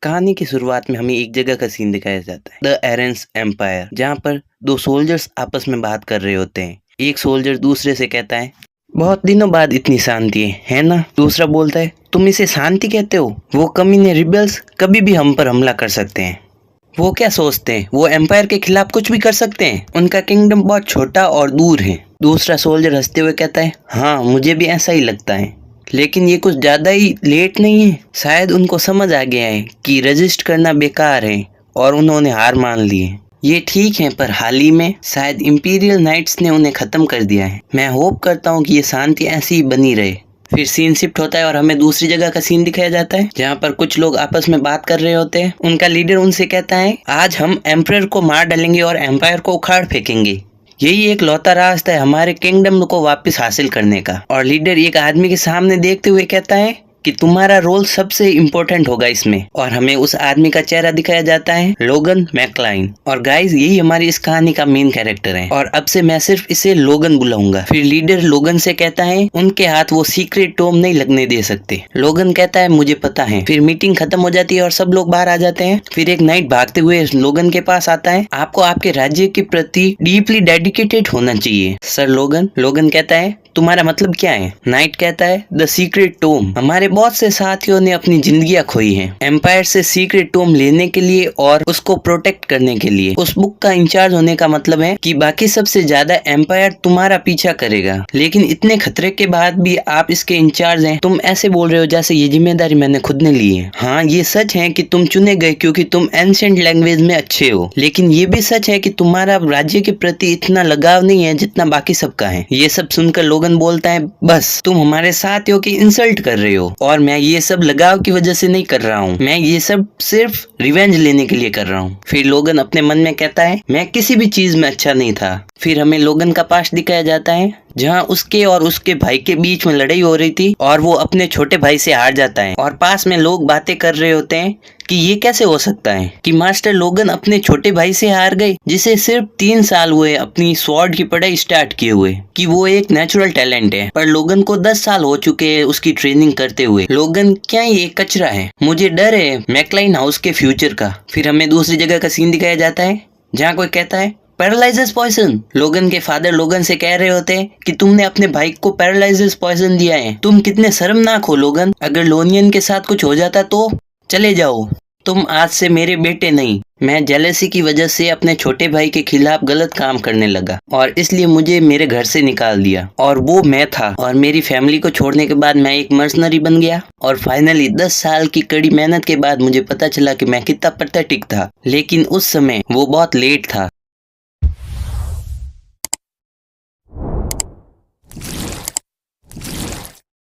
कहानी की शुरुआत में हमें एक जगह का सीन दिखाया जाता है, द एरेंस एम्पायर, जहाँ पर दो सोल्जर्स आपस में बात कर रहे होते हैं। एक सोल्जर दूसरे से कहता है, बहुत दिनों बाद इतनी शांति है ना। दूसरा बोलता है, तुम इसे शांति कहते हो? वो कमीने रिबेल्स कभी भी हम पर हमला कर सकते हैं। वो क्या सोचते हैं, वो एम्पायर के खिलाफ कुछ भी कर सकते हैं? उनका किंगडम बहुत छोटा और दूर है। दूसरा सोल्जर हंसते हुए कहता है, हाँ मुझे भी ऐसा ही लगता है, लेकिन ये कुछ ज़्यादा ही लेट नहीं है। शायद उनको समझ आ गया है कि रजिस्ट करना बेकार है और उन्होंने हार मान ली है। ये ठीक है, पर हाल ही में शायद इंपीरियल नाइट्स ने उन्हें ख़त्म कर दिया है। मैं होप करता हूँ कि ये शांति ऐसी ही बनी रहे। फिर सीन शिफ्ट होता है और हमें दूसरी जगह का सीन दिखाया जाता है, जहाँ पर कुछ लोग आपस में बात कर रहे होते हैं। उनका लीडर उनसे कहता है, आज हम एम्परर को मार डालेंगे और एम्पायर को उखाड़ फेंकेंगे। यही एक लौता रास्ता है हमारे किंगडम को वापस हासिल करने का। और लीडर एक आदमी के सामने देखते हुए कहता है कि तुम्हारा रोल सबसे इम्पोर्टेंट होगा इसमें। और हमें उस आदमी का चेहरा दिखाया जाता है, लोगन मैकलाइन। और गाइस, यही हमारी इस कहानी का मेन कैरेक्टर है और अब से मैं सिर्फ इसे लोगन बुलाऊंगा। फिर लीडर लोगन से कहता है, उनके हाथ वो सीक्रेट टोम नहीं लगने दे सकते। लोगन कहता है, मुझे पता है। फिर मीटिंग खत्म हो जाती है और सब लोग बाहर आ जाते हैं। फिर एक नाइट भागते हुए लोगन के पास आता है, आपको आपके राज्य के प्रति डीपली डेडिकेटेड होना चाहिए सर लोगन। लोगन कहता है, तुम्हारा मतलब क्या है? नाइट कहता है, द सीक्रेट टोम। हमारे बहुत से साथियों ने अपनी जिंदगियां खोई हैं एम्पायर से सीक्रेट टोम लेने के लिए और उसको प्रोटेक्ट करने के लिए। उस बुक का इंचार्ज होने का मतलब है कि बाकी सबसे ज्यादा एम्पायर तुम्हारा पीछा करेगा, लेकिन इतने खतरे के बाद भी आप इसके इंचार्ज हैं। तुम ऐसे बोल रहे हो जैसे ये जिम्मेदारी मैंने खुद ने ली है। हाँ, ये सच है कि तुम चुने गए क्योंकि तुम एंशिएंट लैंग्वेज में अच्छे हो, लेकिन ये भी सच है कि तुम्हारा राज्य के प्रति इतना लगाव नहीं है जितना बाकी सबका है। ये सब सुनकर लोगन बोलता है, बस तुम हमारे साथियों की इंसल्ट कर रहे हो और मैं ये सब लगाव की वजह से नहीं कर रहा हूँ। मैं ये सब सिर्फ रिवेंज लेने के लिए कर रहा हूँ। फिर लोगन अपने मन में कहता है, मैं किसी भी चीज में अच्छा नहीं था। फिर हमें लोगन का पास्ट दिखाया जाता है, जहाँ उसके और उसके भाई के बीच में लड़ाई हो रही थी और वो अपने छोटे भाई से हार जाता है। और पास में लोग बातें कर रहे होते हैं कि ये कैसे हो सकता है कि मास्टर लोगन अपने छोटे भाई से हार गए, जिसे सिर्फ 3 साल हुए अपनी स्वॉर्ड की पढ़ाई स्टार्ट किए हुए, कि वो एक नेचुरल टैलेंट है। पर लोगन को 10 साल हो चुके हैं उसकी ट्रेनिंग करते हुए। लोगन क्या ये कचरा है? मुझे डर है मैकलाइन हाउस के फ्यूचर का। फिर हमें दूसरी जगह का सीन दिखाया जाता है, जहाँ कोई कहता है, पैरालाइजर्स पॉइजन। लोगन के फादर लोगन से कह रहे होते हैं कि तुमने अपने भाई को पैरालाइजर्स पॉइजन दिया है। तुम कितने शर्मनाक हो लोगन। अगर लोनियन के साथ कुछ हो जाता तो चले जाओ, तुम आज से मेरे बेटे नहीं। मैं जेलसी की वजह से अपने छोटे भाई के खिलाफ गलत काम करने लगा और इसलिए मुझे मेरे घर से निकाल दिया, और वो मैं था। और मेरी फैमिली को छोड़ने के बाद मैं एक मर्सनरी बन गया और फाइनली 10 साल की कड़ी मेहनत के बाद मुझे पता चला कि मैं कितना पैथेटिक था। लेकिन उस समय वो बहुत लेट था।